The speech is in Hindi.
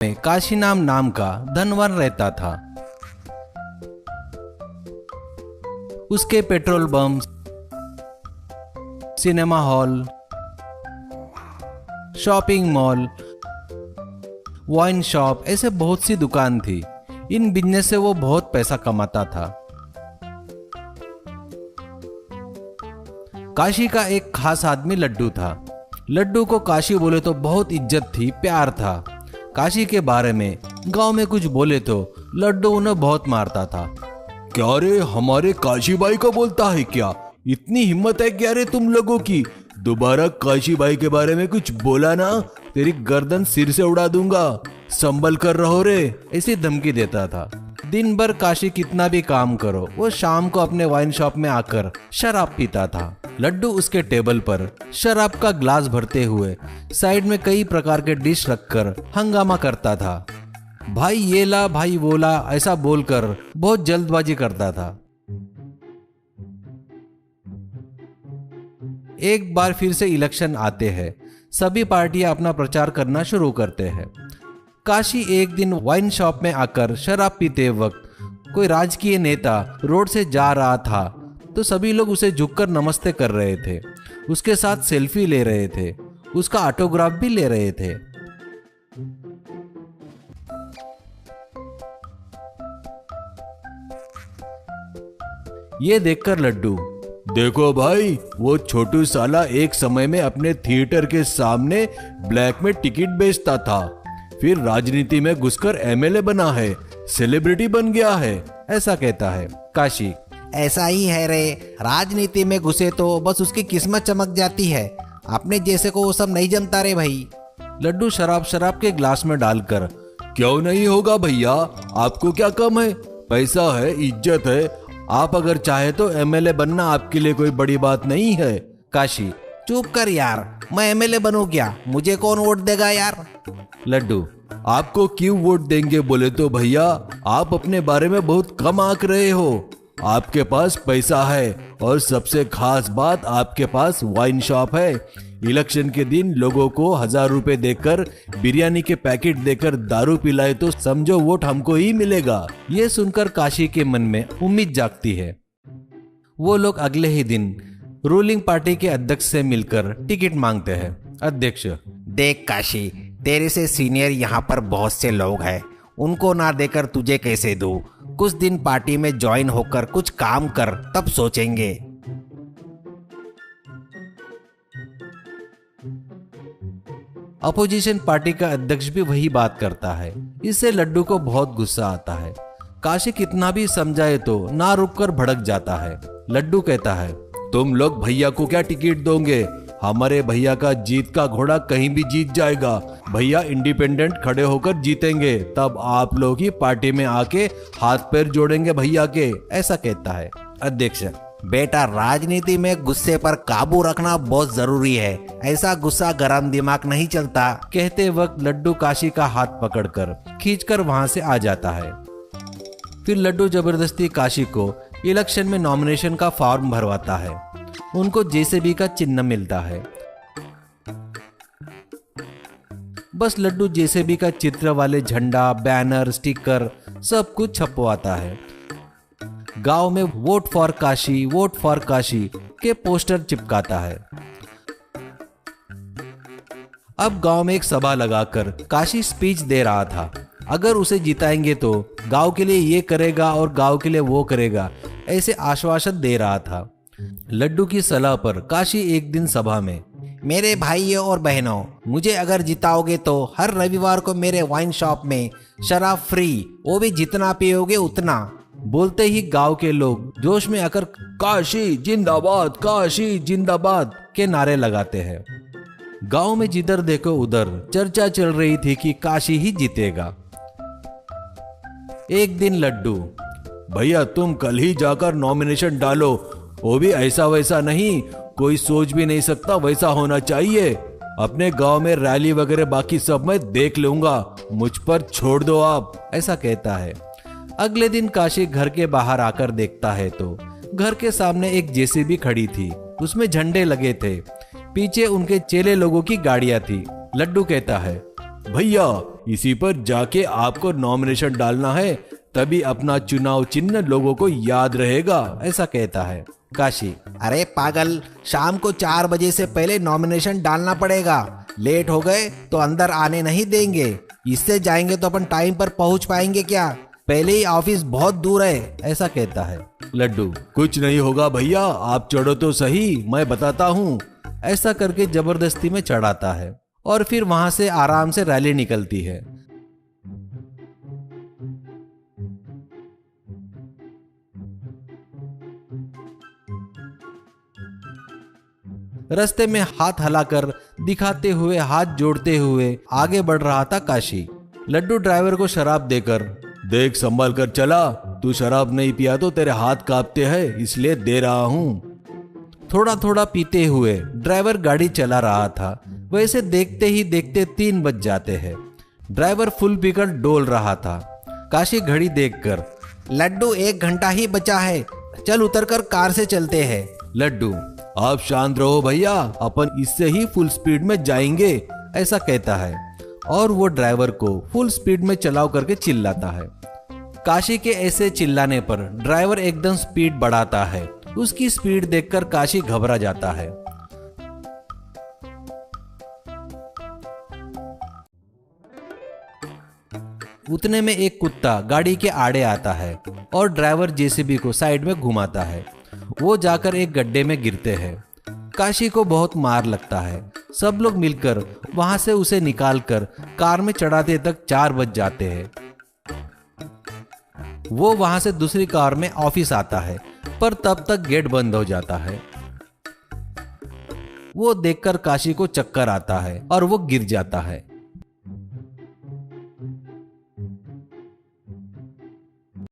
में काशी नाम का धनवान रहता था। उसके petrol pump, cinema hall, shopping mall, wine shop ऐसे बहुत सी दुकान थी। इन बिजनेस से वो बहुत पैसा कमाता था। काशी का एक खास आदमी लड्डू था। लड्डू को काशी बोले तो बहुत इज्जत थी, प्यार था। काशी के बारे में गांव में कुछ बोले तो लड्डू उन्हें बहुत मारता था। क्या रे, हमारे काशी भाई को बोलता है क्या? इतनी हिम्मत है क्या रे तुम लोगों की? दोबारा काशी भाई के बारे में कुछ बोला ना, तेरी गर्दन सिर से उड़ा दूंगा, संभल कर रहो रे, ऐसी धमकी देता था। दिन भर काशी कितना भी काम करो, वो शाम को अपने वाइन शॉप में आकर शराब पीता था। लड्डू उसके टेबल पर शराब का ग्लास भरते हुए साइड में कई प्रकार के डिश रखकर हंगामा करता था। भाई ये ला, भाई वो ला, ऐसा बोलकर बहुत जल्दबाजी करता था। एक बार फिर से इलेक्शन आते हैं। सभी पार्टियां अपना प्रचार करना शुरू करते हैं। काशी एक दिन वाइन शॉप में आकर शराब पीते वक्त कोई राजकीय नेता रोड से जा रहा था तो सभी लोग उसे झुककर नमस्ते कर रहे थे, उसके साथ सेल्फी ले रहे थे, उसका ऑटोग्राफ भी ले रहे थे। ये देखकर लड्डू, देखो भाई, वो छोटू साला एक समय में अपने थिएटर के सामने ब्लैक में टिकट बेचता था, फिर राजनीति में घुसकर एमएलए बना है, सेलिब्रिटी बन गया है, ऐसा कहता है। काशी, ऐसा ही है रे, राजनीति में घुसे तो बस उसकी किस्मत चमक जाती है, अपने जैसे को वो सब नहीं जमता रे भाई। लड्डू शराब के ग्लास में डालकर, क्यों नहीं होगा भैया, आपको क्या कम है? पैसा है, इज्जत है, आप अगर चाहे तो एमएलए बनना आपके लिए कोई बड़ी बात नहीं है। काशी, चुप कर यार, मैं एमएलए बनूं क्या? मुझे कौन वोट देगा यार? लड्डू, आपको क्यों वोट देंगे बोले तो भैया, आप अपने बारे में बहुत कम आंक रहे हो। आपके पास पैसा है और सबसे खास बात, आपके पास वाइन शॉप है। इलेक्शन के दिन लोगों को 1000 रुपए देकर, बिरयानी के पैकेट देकर दारू पिलाए तो समझो वोट हमको ही मिलेगा। ये सुनकर काशी के मन में उम्मीद जागती है। वो लोग अगले ही दिन रूलिंग पार्टी के अध्यक्ष से मिलकर टिकट मांगते हैं। अध्यक्ष, देख काशी, तेरे से सीनियर यहाँ पर बहुत से लोग हैं, उनको ना देकर तुझे कैसे दूं? कुछ दिन पार्टी में ज्वाइन होकर कुछ काम कर, तब सोचेंगे। अपोजिशन पार्टी का अध्यक्ष भी वही बात करता है। इससे लड्डू को बहुत गुस्सा आता है। काशी कितना भी समझाए तो ना रुककर भड़क जाता है। लड्डू कहता है, तुम लोग भैया को क्या टिकट दोगे? हमारे भैया का जीत का घोड़ा कहीं भी जीत जाएगा। भैया इंडिपेंडेंट खड़े होकर जीतेंगे, तब आप लोग ही पार्टी में आके हाथ पैर जोड़ेंगे भैया के, ऐसा कहता है। अध्यक्ष, बेटा, राजनीति में गुस्से पर काबू रखना बहुत जरूरी है, ऐसा गुस्सा गरम दिमाग नहीं चलता। कहते वक्त लड्डू काशी का हाथ पकड़कर खींचकर वहां से आ जाता है। फिर लड्डू जबरदस्ती काशी को इलेक्शन में नॉमिनेशन का फॉर्म भरवाता है। उनको जेसीबी का चिन्ह मिलता है। बस लड्डू जेसीबी का चित्र वाले झंडा, बैनर, स्टिकर सब कुछ छपवाता है। गांव में वोट फॉर काशी के पोस्टर चिपकाता है। अब गांव में एक सभा लगाकर काशी स्पीच दे रहा था। अगर उसे जिताएंगे तो गांव के लिए ये करेगा और गांव के लिए वो करेगा, ऐसे आश्वासन दे रहा था। लड्डू की सलाह पर काशी एक दिन सभा में, मेरे भाइयों और बहनों, मुझे अगर जिताओगे तो हर रविवार को मेरे वाइन शॉप में शराब फ्री, वो भी जितना पियोगे उतना। बोलते ही गांव के लोग जोश में आकर काशी जिंदाबाद के नारे लगाते हैं। गांव में जिधर देखो उधर चर्चा चल रही थी कि काशी ही जीतेगा। एक दिन लड्डू, भैया तुम कल ही जाकर नॉमिनेशन डालो, वो भी ऐसा वैसा नहीं, कोई सोच भी नहीं सकता वैसा होना चाहिए। अपने गांव में रैली वगैरह बाकी सब मैं देख लूंगा, मुझ पर छोड़ दो आप, ऐसा कहता है। अगले दिन काशी घर के बाहर आकर देखता है तो घर के सामने एक जेसीबी खड़ी थी, उसमें झंडे लगे थे, पीछे उनके चेले लोगों की गाड़ियां थी। लड्डू कहता है, भैया इसी पर जाके आपको नॉमिनेशन डालना है, तभी अपना चुनाव चिन्ह लोगों को याद रहेगा, ऐसा कहता है काशी। अरे पागल, शाम को 4 बजे से पहले नॉमिनेशन डालना पड़ेगा। लेट हो गए तो अंदर आने नहीं देंगे। इससे जाएंगे तो अपन टाइम पर पहुंच पाएंगे क्या? पहले ही ऑफिस बहुत दूर है, ऐसा कहता है लड्डू। कुछ नहीं होगा भैया, आप चढ़ो तो सही, मैं बताता हूँ। ऐसा करके जबरदस्ती में चढ़ाता है और फिर वहां से आराम से रैली निकलती है। रास्ते में हाथ हिलाकर दिखाते हुए, हाथ जोड़ते हुए आगे बढ़ रहा था काशी। लड्डू ड्राइवर को शराब देकर, देख संभल कर चला, तू शराब नहीं पिया तो तेरे हाथ कांपते हैं, इसलिए दे रहा हूँ। थोड़ा थोड़ा पीते हुए ड्राइवर गाड़ी चला रहा था। वैसे देखते ही देखते 3 बज जाते हैं। ड्राइवर फुल पीकर डोल रहा था। काशी घड़ी देखकर, लड्डू 1 घंटा ही बचा है, चल उतरकर कार से चलते हैं। लड्डू, आप शांत रहो भैया, अपन इससे ही फुल स्पीड में जाएंगे, ऐसा कहता है और वो ड्राइवर को फुल स्पीड में चलाओ करके चिल्लाता है। काशी के ऐसे चिल्लाने पर ड्राइवर एकदम स्पीड बढ़ाता है। उसकी स्पीड देखकर काशी घबरा जाता है। उतने में एक कुत्ता गाड़ी के आड़े आता है और ड्राइवर जेसीबी को साइड में घुमाता है। वो जाकर एक गड्ढे में गिरते हैं। काशी को बहुत मार लगता है। सब लोग मिलकर वहां से उसे निकालकर कार में चढ़ाते तक 4 बज जाते हैं। वो वहां से दूसरी कार में ऑफिस आता है, पर तब तक गेट बंद हो जाता है। वो देखकर काशी को चक्कर आता है और वो गिर जाता है।